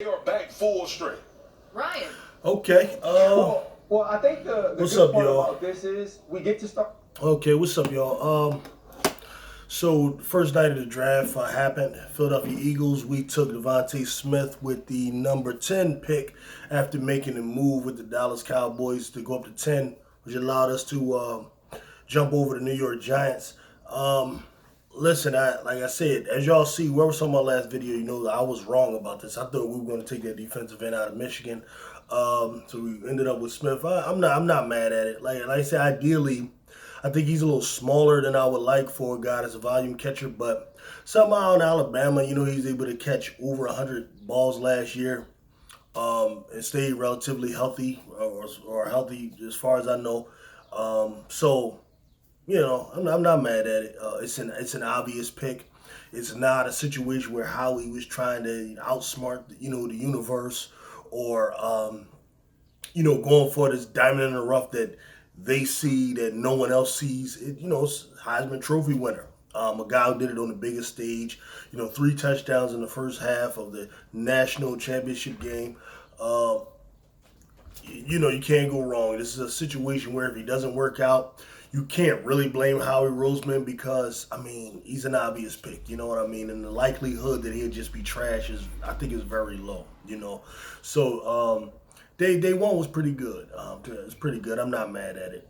They are back full strength. Ryan. Okay. Well, I think the What's good up, part y'all? about this is we get to start. Okay, what's up, y'all? So first night of the draft happened. Philadelphia Eagles. We took Devonta Smith with the number 10 pick after making a move with the Dallas Cowboys to go up to 10, which allowed us to jump over the New York Giants. Listen, like I said, as y'all see, whoever saw my last video, you know I was wrong about this. I thought we were going to take that defensive end out of Michigan. So we ended up with Smith. I'm not mad at it. Like I said, ideally, I think he's a little smaller than I would like for a guy that's a volume catcher. But somehow in Alabama, you know, he's able to catch over 100 balls last year and stay relatively healthy or healthy as far as I know. So you know, I'm not mad at it. It's an obvious pick. It's not a situation where Howie was trying to outsmart the universe or going for this diamond in the rough that they see that no one else sees. It's Heisman Trophy winner. A guy who did it on the biggest stage. 3 touchdowns in the first half of the national championship game. You can't go wrong. This is a situation where if he doesn't work out, you can't really blame Howie Roseman because, he's an obvious pick. You know what I mean? And the likelihood that he'll just be trash I think, is very low, So, day one was pretty good. It's pretty good. I'm not mad at it.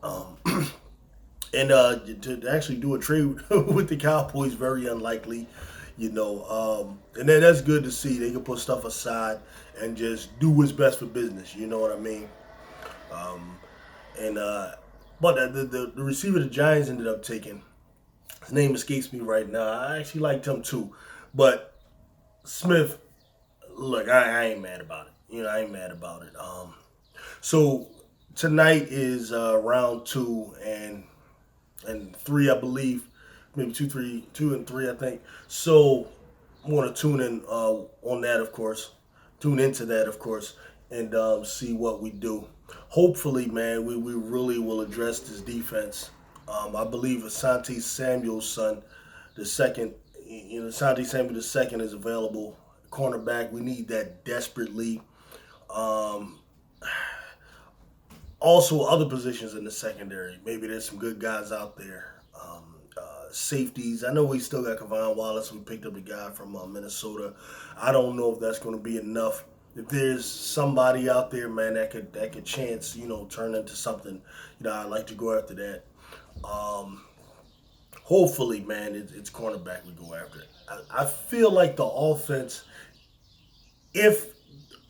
And to actually do a trade with the Cowboys, very unlikely. And then that's good to see. They can put stuff aside and just do what's best for business. You know what I mean? And but the receiver the Giants ended up taking, his name escapes me right now. I actually liked him too, but Smith, look, I ain't mad about it. I ain't mad about it. So tonight is round 2 and 3, I believe. Maybe 2 and 3, I think. So I'm going to tune in on that, of course. Tune into that, of course, and see what we do. Hopefully, man, we really will address this defense. I believe Asante Samuel's son, the second, Asante Samuel the second is available. Cornerback, we need that desperately. Also, other positions in the secondary. Maybe there's some good guys out there. Safeties. I know we still got Kavon Wallace. We picked up a guy from Minnesota. I don't know if that's going to be enough. If there's somebody out there, man, that could chance, turn into something, I'd like to go after that. Hopefully, man, it's cornerback we go after. I feel like the offense, if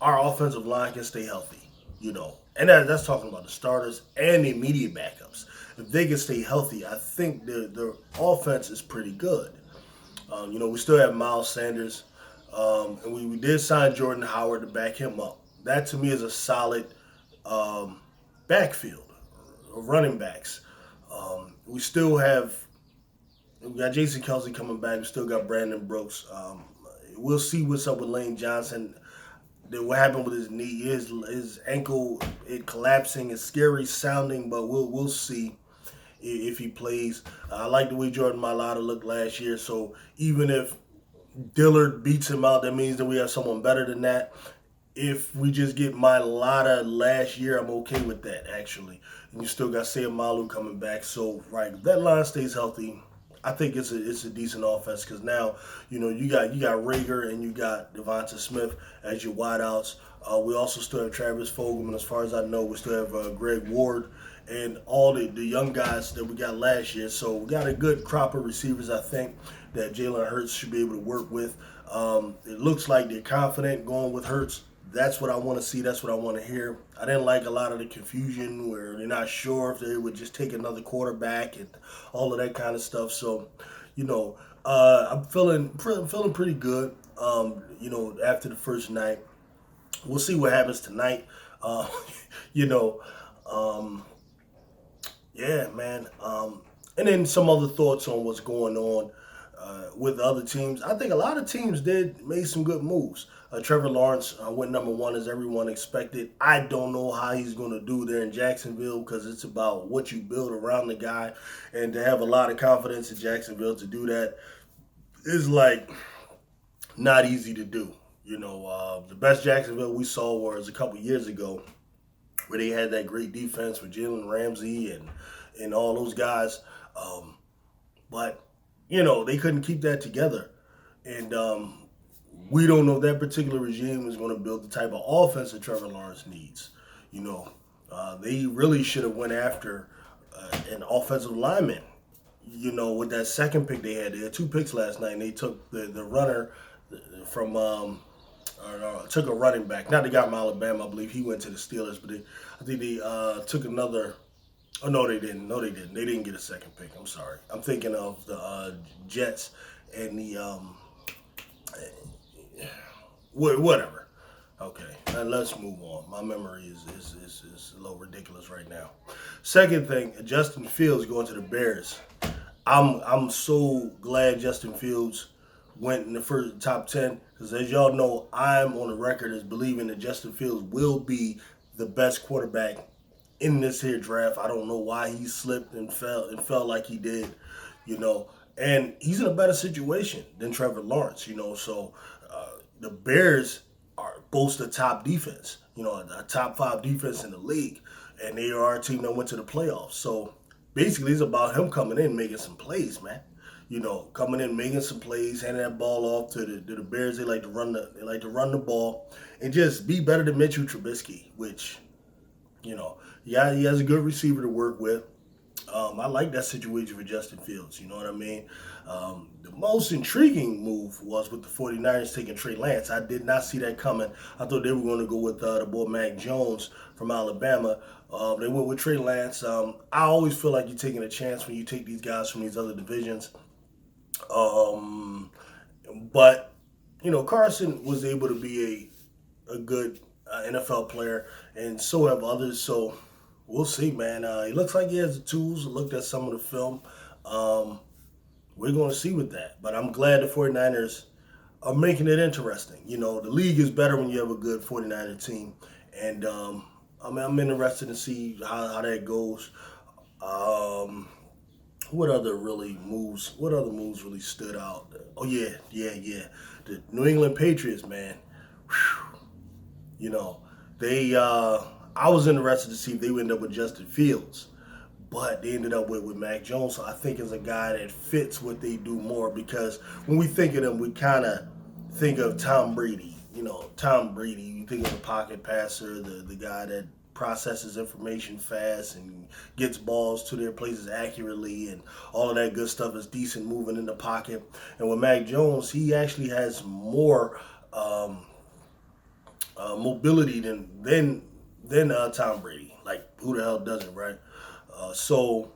our offensive line can stay healthy, and that's talking about the starters and the immediate backups. If they can stay healthy, I think the offense is pretty good. We still have Miles Sanders, and we did sign Jordan Howard to back him up. That to me is a solid backfield of running backs. We got Jason Kelsey coming back. We still got Brandon Brooks. We'll see what's up with Lane Johnson. What happened with his knee, his ankle, it collapsing is scary sounding, but we'll see if he plays. I like the way Jordan Mailata looked last year, so even if Dillard beats him out, that means that we have someone better than that. If we just get Mailata last year, I'm okay with that, actually. And you still got Sayamalu coming back, so right, if that line stays healthy, I think it's a decent offense because now you got Rager and you got Devonta Smith as your wideouts. We also still have Travis Fogelman. As far as I know, we still have Greg Ward and all the young guys that we got last year. So we got a good crop of receivers, I think, that Jalen Hurts should be able to work with. It looks like they're confident going with Hurts. That's what I want to see. That's what I want to hear. I didn't like a lot of the confusion where they're not sure if they would just take another quarterback and all of that kind of stuff. So, I'm feeling pretty good. After the first night, we'll see what happens tonight. you know, yeah, man. And then some other thoughts on what's going on with other teams. I think a lot of teams made some good moves. Trevor Lawrence went number 1 as everyone expected. I don't know how he's going to do there in Jacksonville because it's about what you build around the guy. And to have a lot of confidence in Jacksonville to do that is like not easy to do. The best Jacksonville we saw was a couple years ago, where they had that great defense with Jalen Ramsey and all those guys. Um, but they couldn't keep that together, and we don't know if that particular regime is going to build the type of offense that Trevor Lawrence needs. They really should have went after an offensive lineman. With that second pick they had two picks last night, and they took the runner from took a running back, not the guy from Alabama. I believe he went to the Steelers, but I think they took another. Oh no, they didn't. No, they didn't. They didn't get a second pick. I'm sorry. I'm thinking of the Jets and the whatever. Okay, let's move on. My memory is a little ridiculous right now. Second thing, Justin Fields going to the Bears. I'm so glad Justin Fields went in the first top 10 because, as y'all know, I'm on the record as believing that Justin Fields will be the best quarterback in this here draft. I don't know why he slipped and fell like he did, and he's in a better situation than Trevor Lawrence, So the Bears boast a top defense, a top 5 defense in the league, and they are a team that went to the playoffs. So basically, it's about him coming in making some plays, man. Coming in making some plays, handing that ball off to the Bears. They like to run the ball and just be better than Mitchell Trubisky, which yeah, he has a good receiver to work with. I like that situation for Justin Fields. You know what I mean? The most intriguing move was with the 49ers taking Trey Lance. I did not see that coming. I thought they were going to go with the boy Mac Jones from Alabama. They went with Trey Lance. I always feel like you're taking a chance when you take these guys from these other divisions. But Carson was able to be a good NFL player, and so have others. So we'll see, man. He looks like he has the tools. I looked at some of the film. We're going to see with that. But I'm glad the 49ers are making it interesting. The league is better when you have a good 49er team. And I'm interested to see how that goes. What other moves really stood out? Oh, yeah. The New England Patriots, man. Whew. I was interested to see if they would end up with Justin Fields, but they ended up with Mac Jones. So I think is a guy that fits what they do more, because when we think of them, we kind of think of Tom Brady. Tom Brady, you think of the pocket passer, the guy that processes information fast and gets balls to their places accurately, and all of that good stuff is decent moving in the pocket. And with Mac Jones, he actually has more mobility than Tom Brady. Like, who the hell doesn't, right? So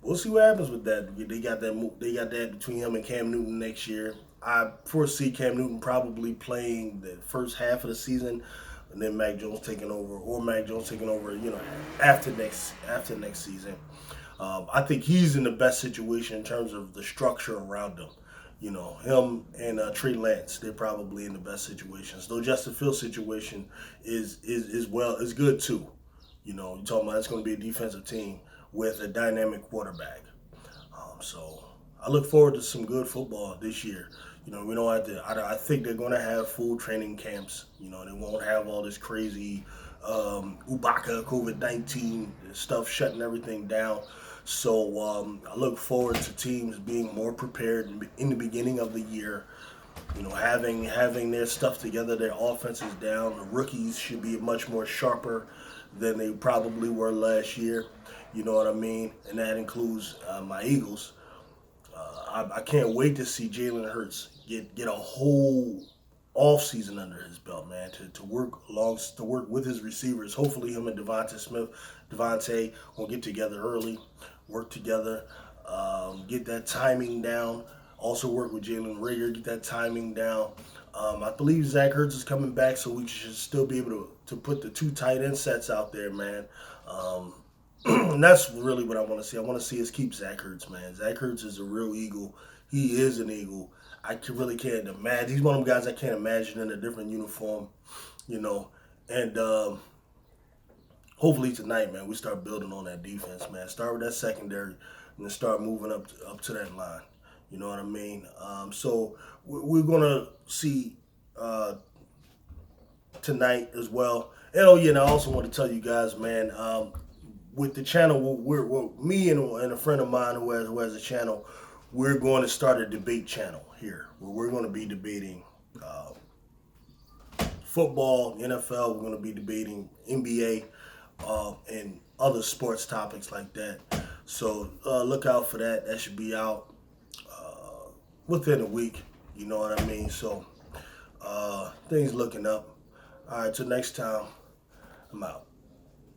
we'll see what happens with that. They got that between him and Cam Newton next year. I foresee Cam Newton probably playing the first half of the season, and then Mac Jones taking over, after next season. I think he's in the best situation in terms of the structure around him. Him and Trey Lance, they're probably in the best situations. Though Justin Fields' situation is good too. You're talking about it's going to be a defensive team with a dynamic quarterback. So I look forward to some good football this year. We don't have to. I think they're going to have full training camps. They won't have all this crazy Ubaka COVID-19 stuff shutting everything down. So I look forward to teams being more prepared in the beginning of the year. Having their stuff together, their offense is down. The rookies should be much more sharper than they probably were last year. You know what I mean? And that includes my Eagles. I can't wait to see Jalen Hurts get a whole off season under his belt, man, to work with his receivers. Hopefully him and Devonta will get together early, work together, get that timing down. Also work with Jalen Rager, get that timing down. I believe Zach Ertz is coming back, so we should still be able to put the 2 tight end sets out there, man. And that's really what I want to see. I want to see us keep Zach Ertz, man. Zach Ertz is a real Eagle. He is an Eagle. Really can't imagine. He's one of them guys I can't imagine in a different uniform, And hopefully tonight, man, we start building on that defense, man. Start with that secondary and then start moving up to that line. You know what I mean? So we're going to see tonight as well. And oh yeah, and I also want to tell you guys, man, with the channel, we're me and a friend of mine who has a channel, we're going to start a debate channel here where we're going to be debating football, NFL. We're going to be debating NBA and other sports topics like that. So look out for that. That should be out within a week. You know what I mean? So things looking up. All right, till next time, I'm out.